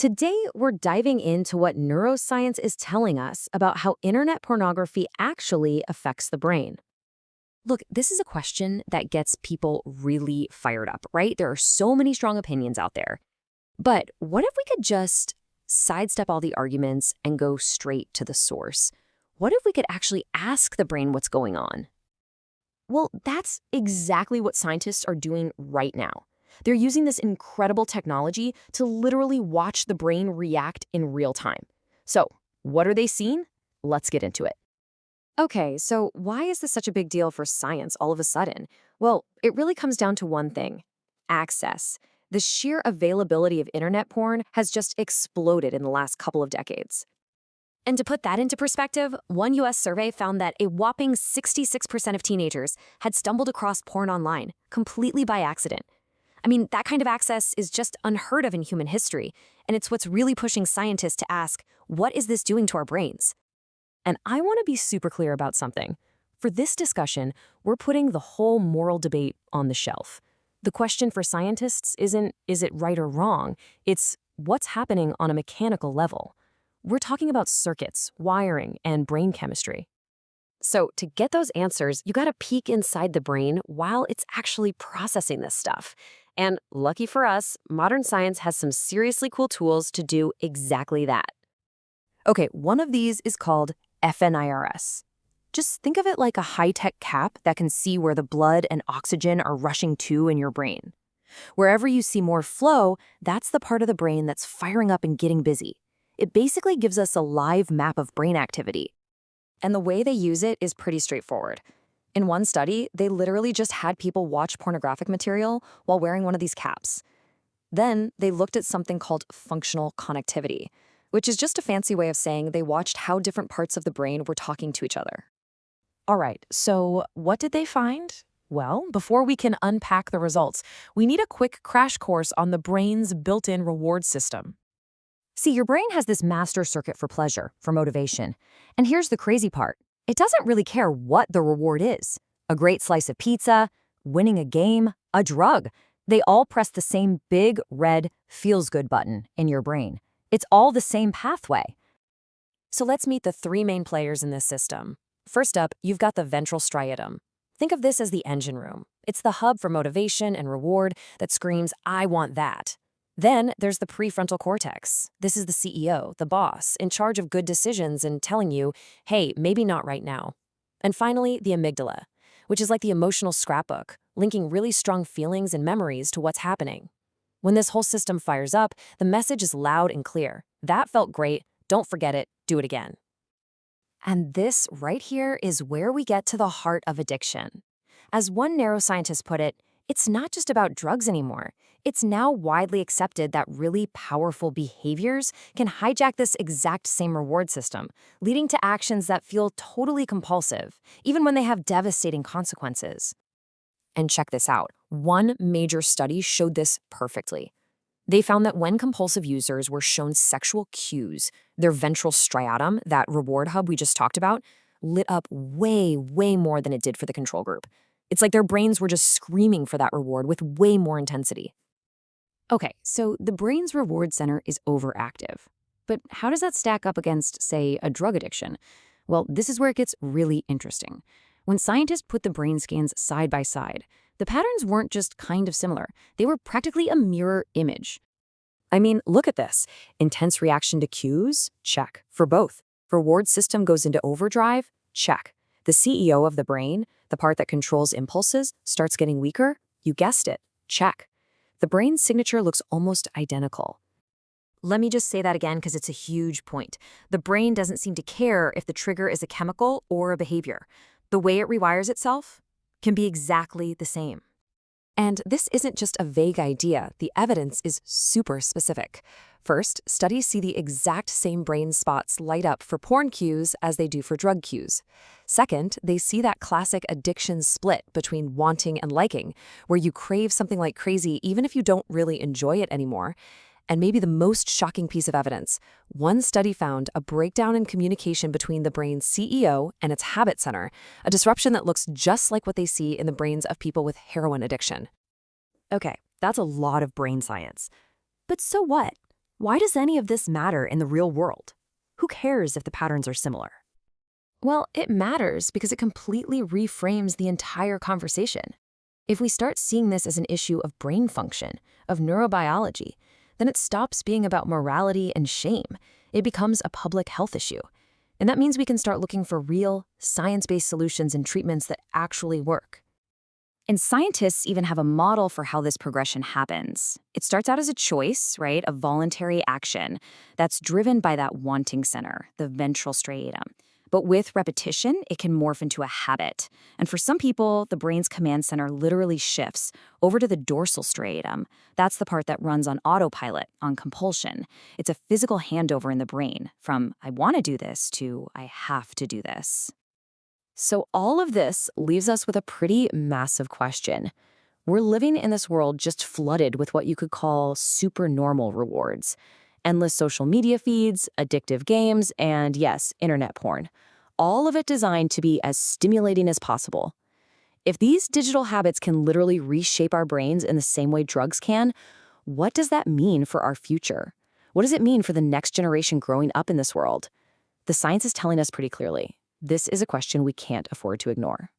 Today, we're diving into what neuroscience is telling us about how internet pornography actually affects the brain. Look, this is a question that gets people really fired up, right? There are so many strong opinions out there. But what if we could just sidestep all the arguments and go straight to the source? What if we could actually ask the brain what's going on? Well, that's exactly what scientists are doing right now. They're using this incredible technology to literally watch the brain react in real time. So, what are they seeing? Let's get into it. Okay, so why is this such a big deal for science all of a sudden? Well, it really comes down to one thing: access. The sheer availability of internet porn has just exploded in the last couple of decades. And to put that into perspective, one US survey found that a whopping 66% of teenagers had stumbled across porn online, completely by accident. I mean, that kind of access is just unheard of in human history, and it's what's really pushing scientists to ask, what is this doing to our brains? And I want to be super clear about something. For this discussion, we're putting the whole moral debate on the shelf. The question for scientists isn't, is it right or wrong? It's, what's happening on a mechanical level? We're talking about circuits, wiring, and brain chemistry. So to get those answers, you got to peek inside the brain while it's actually processing this stuff. And lucky for us, modern science has some seriously cool tools to do exactly that. Okay, one of these is called FNIRS. Just think of it like a high-tech cap that can see where the blood and oxygen are rushing to in your brain. Wherever you see more flow, that's the part of the brain that's firing up and getting busy. It basically gives us a live map of brain activity. And the way they use it is pretty straightforward. In one study, they literally just had people watch pornographic material while wearing one of these caps. Then they looked at something called functional connectivity, which is just a fancy way of saying they watched how different parts of the brain were talking to each other. All right, so what did they find? Well, before we can unpack the results, we need a quick crash course on the brain's built-in reward system. See, your brain has this master circuit for pleasure, for motivation. And here's the crazy part. It doesn't really care what the reward is. A great slice of pizza, winning a game, a drug. They all press the same big, red, feels-good button in your brain. It's all the same pathway. So let's meet the three main players in this system. First up, you've got the ventral striatum. Think of this as the engine room. It's the hub for motivation and reward that screams, I want that. Then there's the prefrontal cortex. This is the CEO, the boss, in charge of good decisions and telling you, hey, maybe not right now. And finally, the amygdala, which is like the emotional scrapbook, linking really strong feelings and memories to what's happening. When this whole system fires up, the message is loud and clear. That felt great. Don't forget it. Do it again. And this right here is where we get to the heart of addiction. As one neuroscientist put it, it's not just about drugs anymore. It's now widely accepted that really powerful behaviors can hijack this exact same reward system, leading to actions that feel totally compulsive, even when they have devastating consequences. And check this out. One major study showed this perfectly. They found that when compulsive users were shown sexual cues, their ventral striatum, that reward hub we just talked about, lit up way, way more than it did for the control group. It's like their brains were just screaming for that reward with way more intensity. Okay, so the brain's reward center is overactive. But how does that stack up against, say, a drug addiction? Well, this is where it gets really interesting. When scientists put the brain scans side by side, the patterns weren't just kind of similar. They were practically a mirror image. I mean, look at this. Intense reaction to cues? Check. For both. Reward system goes into overdrive? Check. The CEO of the brain, the part that controls impulses, starts getting weaker? You guessed it. Check. The brain's signature looks almost identical. Let me just say that again because it's a huge point. The brain doesn't seem to care if the trigger is a chemical or a behavior. The way it rewires itself can be exactly the same. And this isn't just a vague idea. The evidence is super specific. First, studies see the exact same brain spots light up for porn cues as they do for drug cues. Second, they see that classic addiction split between wanting and liking, where you crave something like crazy even if you don't really enjoy it anymore. And maybe the most shocking piece of evidence, one study found a breakdown in communication between the brain's CEO and its habit center, a disruption that looks just like what they see in the brains of people with heroin addiction. Okay, that's a lot of brain science. But so what? Why does any of this matter in the real world? Who cares if the patterns are similar? Well, it matters because it completely reframes the entire conversation. If we start seeing this as an issue of brain function, of neurobiology, then it stops being about morality and shame. It becomes a public health issue. And that means we can start looking for real, science-based solutions and treatments that actually work. And scientists even have a model for how this progression happens. It starts out as a choice, right? A voluntary action that's driven by that wanting center, the ventral striatum. But with repetition, it can morph into a habit. And for some people, the brain's command center literally shifts over to the dorsal striatum. That's the part that runs on autopilot, on compulsion. It's a physical handover in the brain from I want to do this to I have to do this. So all of this leaves us with a pretty massive question. We're living in this world just flooded with what you could call supernormal rewards. Endless social media feeds, addictive games, and yes, internet porn. All of it designed to be as stimulating as possible. If these digital habits can literally reshape our brains in the same way drugs can, what does that mean for our future? What does it mean for the next generation growing up in this world? The science is telling us pretty clearly. This is a question we can't afford to ignore.